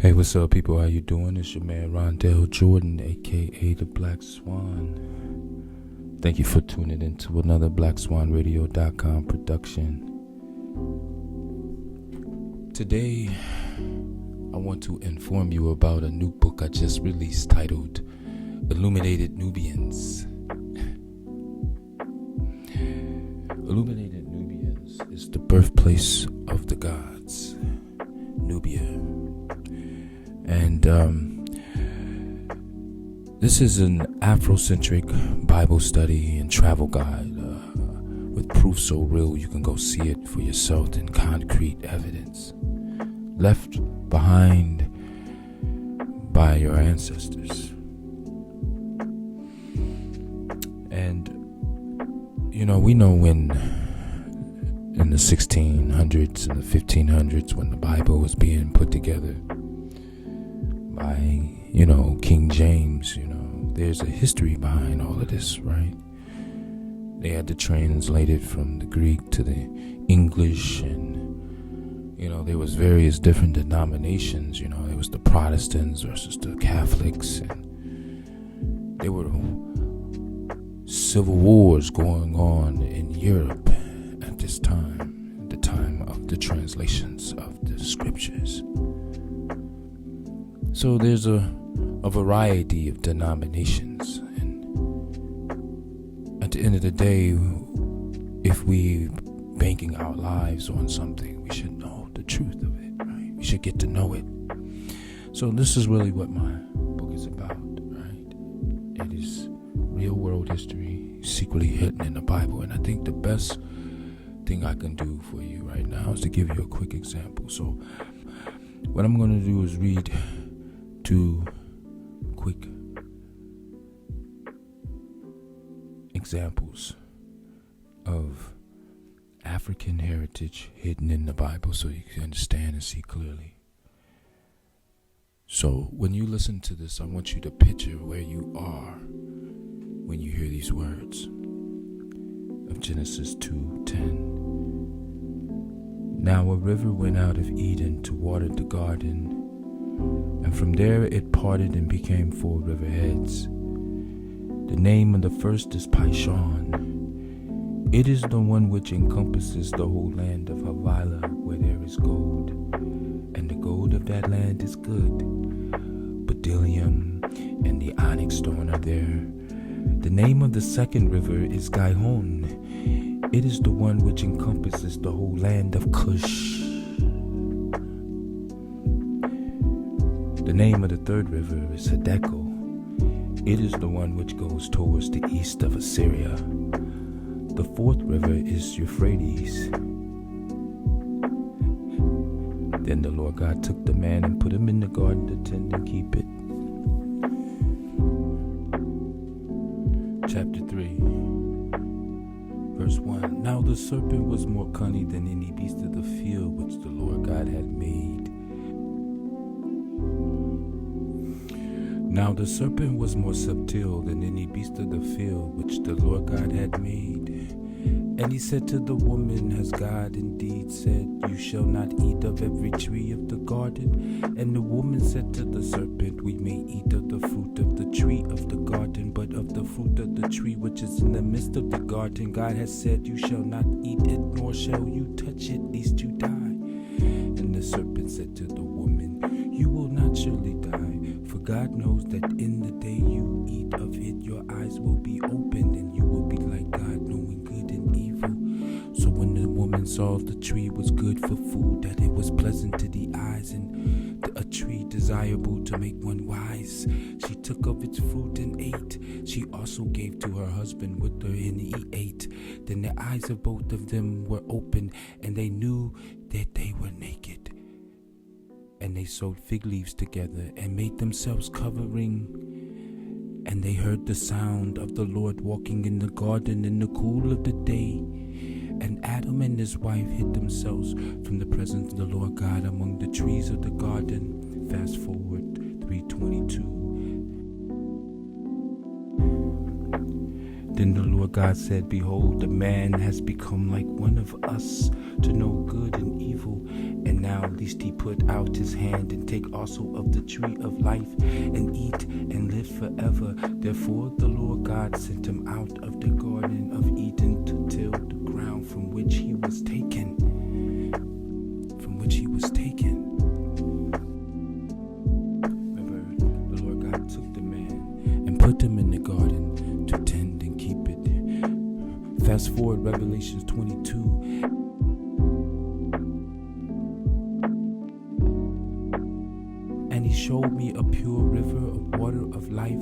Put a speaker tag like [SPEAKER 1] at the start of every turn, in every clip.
[SPEAKER 1] Hey, what's up, people? How you doing? It's your man Rondell Jordan, aka the Black Swan. Thank you for tuning in to another BlackSwanRadio.com production. Today, I want to inform you about a new book I just released titled Illuminated Nubians. Illuminated Nubians is the birthplace of the gods, Nubia. And this is an Afrocentric Bible study and travel guide with proof so real you can go see it for yourself in concrete evidence left behind by your ancestors. And, you know, we know when in the 1600s and the 1500s when the Bible was being put together by, King James, there's a history behind all of this, right? They had to translate it from the Greek to the English, and, there was various different denominations, there was the Protestants versus the Catholics, and there were civil wars going on in Europe at this time, at the time of the translations of the scriptures. So there's a variety of denominations, and at the end of the day, if we banking our lives on something, we should know the truth of it, right? We should get to know it. So this is really what my book is about, right? It is real world history secretly hidden in the Bible, and I think the best thing I can do for you right now is to give you a quick example. So what I'm going to do is read two quick examples of African heritage hidden in the Bible so you can understand and see clearly. So when you listen to this, I want you to picture where you are when you hear these words of Genesis 2:10. Now a river went out of Eden to water the garden, and from there it parted and became 4 riverheads. The name of the first is Pishon. It is the one which encompasses the whole land of Havilah, where there is gold, and the gold of that land is good. Bdellium and the onyx stone are there. The name of the second river is Gihon. It is the one which encompasses the whole land of Cush. The name of the third river is Hiddekel. It is the one which goes towards the east of Assyria. The fourth river is Euphrates. Then the Lord God took the man and put him in the garden to tend and keep it. Chapter 3, verse 1. Now the serpent was more cunning than any beast of the field which the Lord God had made. Now the serpent was more subtle than any beast of the field which the Lord God had made. And he said to the woman, Has God indeed said, You shall not eat of every tree of the garden? And the woman said to the serpent, We may eat of the fruit of the tree of the garden, but of the fruit of the tree which is in the midst of the garden, God has said, You shall not eat it, nor shall you touch it, lest you die. And the serpent said to the woman, You will not surely die, for God knows that in the day you eat of it, your eyes will be opened, and you will be like God, knowing good and evil. So when the woman saw the tree was good for food, that it was pleasant to the eyes, and a tree desirable to make one wise, she took of its fruit and ate. She also gave to her husband with her, and he ate. Then the eyes of both of them were opened, and they knew that they were naked. And they sewed fig leaves together and made themselves covering. And they heard the sound of the Lord walking in the garden in the cool of the day. And Adam and his wife hid themselves from the presence of the Lord God among the trees of the garden. Fast forward 3:22. Then the Lord God said, Behold, the man has become like one of us, to know good and evil. And now lest he put out his hand and take also of the tree of life, and eat and live forever. Therefore the Lord God sent him out of the garden of Eden to till the ground from which he was taken. From which he was taken. Remember, the Lord God took the man and put him in the garden to tend and keep it. Fast forward, Revelations 22. And he showed me a pure river of water of life,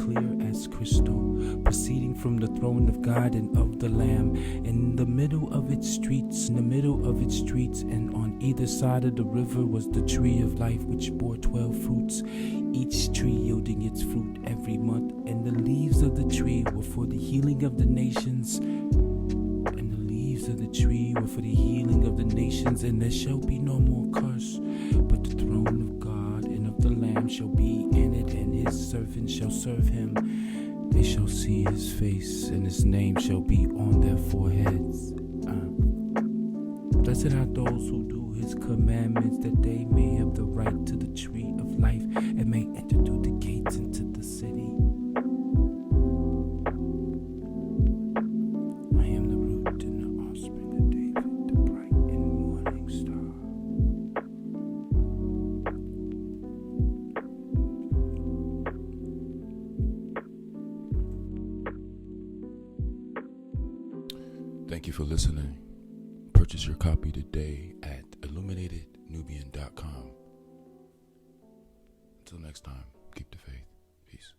[SPEAKER 1] clear as crystal, proceeding from the throne of God and of the Lamb. In the middle of its streets, and on either side of the river was the tree of life, which bore 12 fruits, each tree yielding its fruit every month. And the leaves of the tree were for the healing of the nations. And the leaves of the tree were for the healing of the nations. And there shall be no more curse, but the throne of God the Lamb shall be in it, and his servants shall serve him. They shall see his face, and his name shall be on their foreheads. Blessed are those who do his commandments, that they may have the right to the tree of life, and may enter through the gates into the city. I am the root and the offspring of David, the bright and morning star. Thank you for listening. Purchase your copy today at illuminatednubian.com. Until next time, keep the faith. Peace.